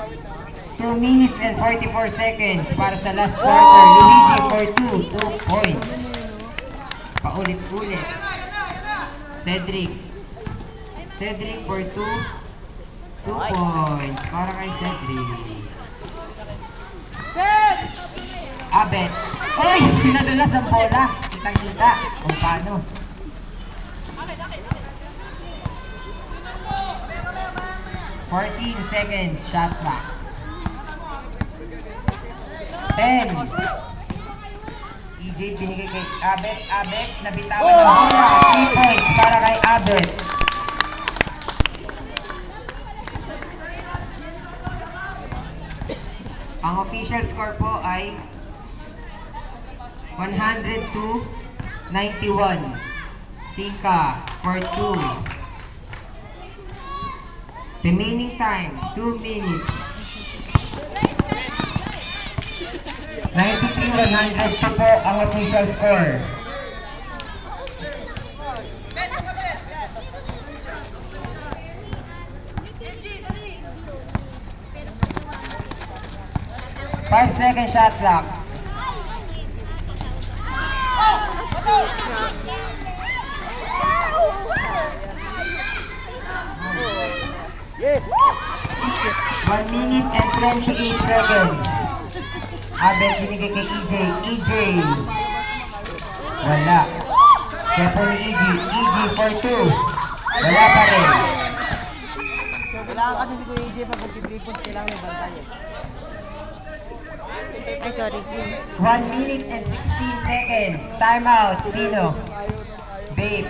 2 minutes and 44 seconds para sa last quarter. Luigi for 2 points. Paulit-ulit. Cedric for 2 points para kay Cedric. Abet. Oy! Pinadulas ang bola. Kitang-kita kung paano. 14 seconds. Shot clock. 10. EJ binigay kay Abet. Abet, nabitawan ng bola. 3 points para kay Abet. Ang official score po ay 100-91. Sika for 2. Remaining time, 2 minutes. 93-100 po ang official score. Five-second shot clock. Yes! 1 minute and 28 seconds. Abet binigay kay EJ. EJ. Wala. Kaya po ni EJ. EJ for 2. Wala pa rin. Kailangan kasi si Kuya EJ pag mag-3 kailangan may bantay eh. Ay, sorry. 1 minute and 16 seconds. Time out. Sino? Babe.